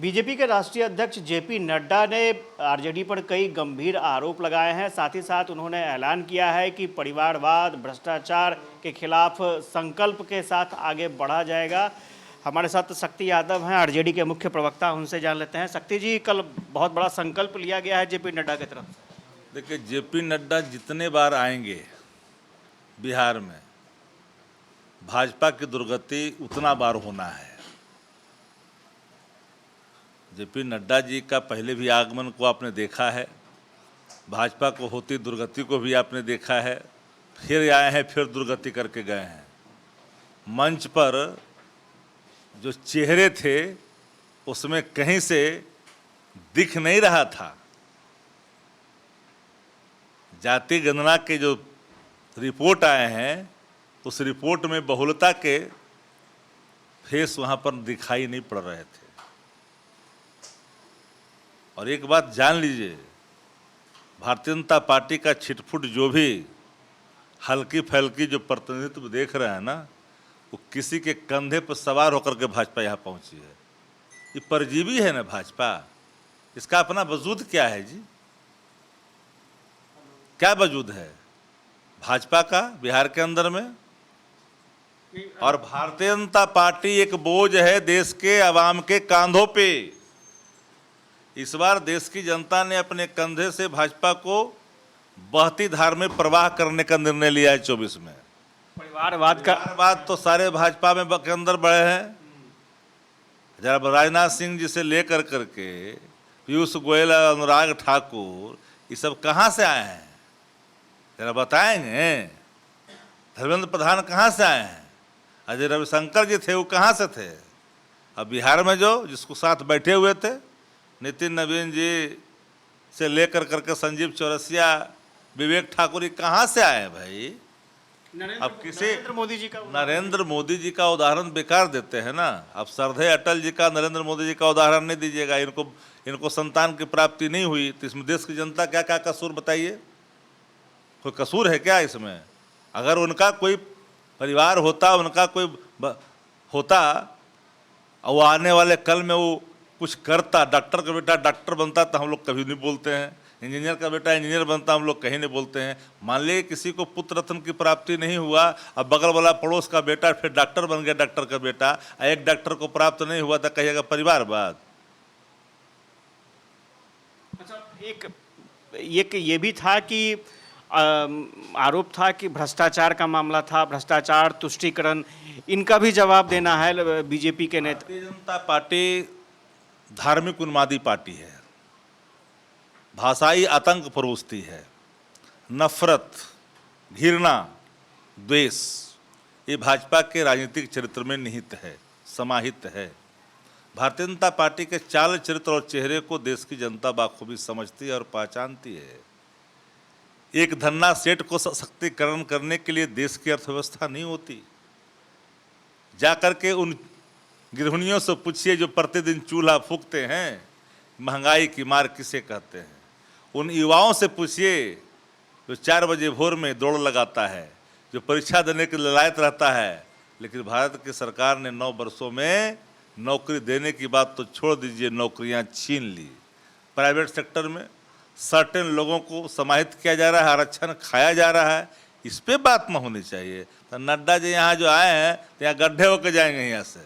BJP के राष्ट्रीय अध्यक्ष जेपी नड्डा ने आरजेडी पर कई गंभीर आरोप लगाए हैं। साथ ही साथ उन्होंने ऐलान किया है कि परिवारवाद, भ्रष्टाचार के खिलाफ संकल्प के साथ आगे बढ़ा जाएगा। हमारे साथ शक्ति यादव हैं, आरजेडी के मुख्य प्रवक्ता, उनसे जान लेते हैं। शक्ति जी, कल बहुत बड़ा संकल्प लिया गया है जेपी नड्डा की तरफ से। देखिए, जेपी नड्डा जितने बार आएंगे बिहार में, भाजपा की दुर्गति उतना बार होना है। जेपी नड्डा जी का पहले भी आगमन को आपने देखा है, भाजपा को होती दुर्गति को भी आपने देखा है, फिर आए हैं, फिर दुर्गति करके गए हैं। मंच पर जो चेहरे थे उसमें कहीं से दिख नहीं रहा था। जाति गणना के जो रिपोर्ट आए हैं उस रिपोर्ट में बहुलता के फेस वहाँ पर दिखाई नहीं पड़ रहे थे। और एक बात जान लीजिए, भारतीय जनता पार्टी का छिटफुट जो भी हल्की फैल्की जो प्रतिनिधित्व देख रहे हैं ना, वो किसी के कंधे पर सवार होकर के भाजपा यहाँ पहुंची है। ये परजीवी है ना भाजपा, इसका अपना वजूद क्या है जी? क्या वजूद है भाजपा का बिहार के अंदर में? और भारतीय जनता पार्टी एक बोझ है देश के आवाम के कांधों पे। इस बार देश की जनता ने अपने कंधे से भाजपा को बहती धार में प्रवाह करने का निर्णय लिया है 24 में। परिवारवाद तो सारे भाजपा में के अंदर बढ़े हैं। जब राजनाथ सिंह जी से लेकर करके पीयूष गोयल, अनुराग ठाकुर, ये सब कहाँ से आए हैं जरा बताएंगे? धर्मेंद्र प्रधान कहाँ से आए हैं? अजय रविशंकर जी थे, वो कहाँ से थे? अब बिहार में जो जिसको साथ बैठे हुए थे, नितिन नवीन जी से लेकर करके संजीव चौरसिया, विवेक ठाकुर, कहाँ से आए भाई? अब किसी नरेंद्र मोदी जी का उदाहरण बेकार देते हैं ना। अब सरदे अटल जी का, नरेंद्र मोदी जी का उदाहरण नहीं दीजिएगा। इनको संतान की प्राप्ति नहीं हुई तो इसमें देश की जनता क्या क्या कसूर बताइए? कोई कसूर है क्या इसमें? अगर उनका कोई परिवार होता, उनका कोई होता और वो आने वाले कल में वो कुछ करता, डॉक्टर का बेटा डॉक्टर बनता तो हम लोग कभी नहीं बोलते हैं, इंजीनियर का बेटा इंजीनियर बनता हम लोग कहीं नहीं बोलते हैं। मान लीजिए किसी को पुत्र रत्न की प्राप्ति नहीं हुआ, अब बगल वाला पड़ोस का बेटा फिर डॉक्टर बन गया, डॉक्टर का बेटा, एक डॉक्टर को प्राप्त नहीं हुआ तो कहिएगा परिवारवाद। अच्छा, एक ये भी था कि आरोप था कि भ्रष्टाचार का मामला था, भ्रष्टाचार, तुष्टीकरण, इनका भी जवाब देना है बीजेपी के नेता। भारतीय जनता पार्टी धार्मिक उन्मादी पार्टी है, भाषाई आतंक परोसती है, नफरत, घृणा, द्वेष, ये भाजपा के राजनीतिक चरित्र में निहित है, समाहित है। भारतीय जनता पार्टी के चाल, चरित्र और चेहरे को देश की जनता बाखूबी समझती है और पहचानती है। एक धन्ना सेठ को सशक्तिकरण करने के लिए देश की अर्थव्यवस्था नहीं होती। जाकर के उन गृहिणियों से पूछिए जो प्रतिदिन चूल्हा फूंकते हैं, महंगाई की मार किसे कहते हैं। उन युवाओं से पूछिए जो 4 बजे भोर में दौड़ लगाता है, जो परीक्षा देने के लिए लायक रहता है, लेकिन भारत की सरकार ने 9 वर्षों में नौकरी देने की बात तो छोड़ दीजिए, नौकरियां छीन ली। प्राइवेट सेक्टर में सर्टेन लोगों को समाहित किया जा रहा है, आरक्षण खाया जा रहा है। इस पे बात न होनी चाहिए। तो नड्डा जी यहाँ जो आए हैं तो यहाँ गड्ढे होकर जाएंगे यहाँ से।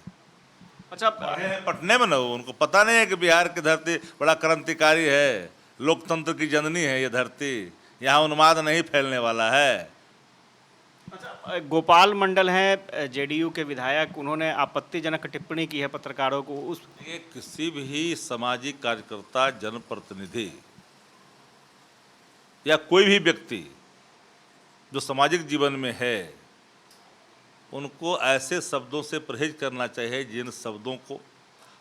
अच्छा, पटने में न हो, उनको पता नहीं है कि बिहार की धरती बड़ा क्रांतिकारी है, लोकतंत्र की जननी है ये धरती, यहाँ उन्माद नहीं फैलने वाला है। अच्छा, गोपाल मंडल हैं जेडीयू के विधायक, उन्होंने आपत्तिजनक टिप्पणी की है पत्रकारों को। उस किसी भी सामाजिक कार्यकर्ता, जनप्रतिनिधि या कोई भी व्यक्ति जो सामाजिक जीवन में है, उनको ऐसे शब्दों से परहेज करना चाहिए जिन शब्दों को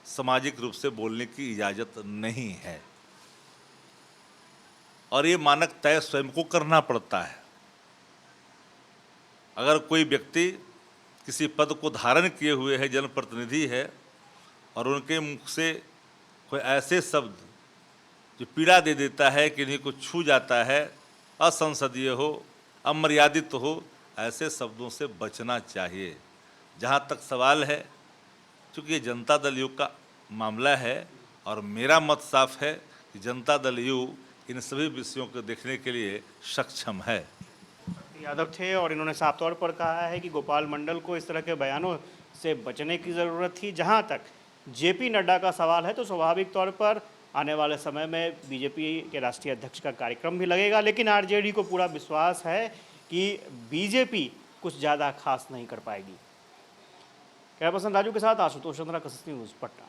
सामाजिक रूप से बोलने की इजाज़त नहीं है। और ये मानक तय स्वयं को करना पड़ता है। अगर कोई व्यक्ति किसी पद को धारण किए हुए है, जनप्रतिनिधि है, और उनके मुख से कोई ऐसे शब्द जो पीड़ा दे देता है, कि इन्हीं को छू जाता है, असंसदीय हो, अमर्यादित हो, ऐसे शब्दों से बचना चाहिए। जहाँ तक सवाल है, चूँकि ये जनता दल युग का मामला है, और मेरा मत साफ है कि जनता दल यू इन सभी विषयों को देखने के लिए सक्षम है। यादव थे और इन्होंने साफ तौर पर कहा है कि गोपाल मंडल को इस तरह के बयानों से बचने की ज़रूरत थी। जहां तक जेपी नड्डा का सवाल है तो स्वाभाविक तौर पर आने वाले समय में बीजेपी के राष्ट्रीय अध्यक्ष का कार्यक्रम भी लगेगा, लेकिन आरजेडी को पूरा विश्वास है कि बीजेपी कुछ ज़्यादा खास नहीं कर पाएगी। कैमरा पर्सन राजू के साथ आशुतोष चंद्रा, कसस न्यूज़, पटना।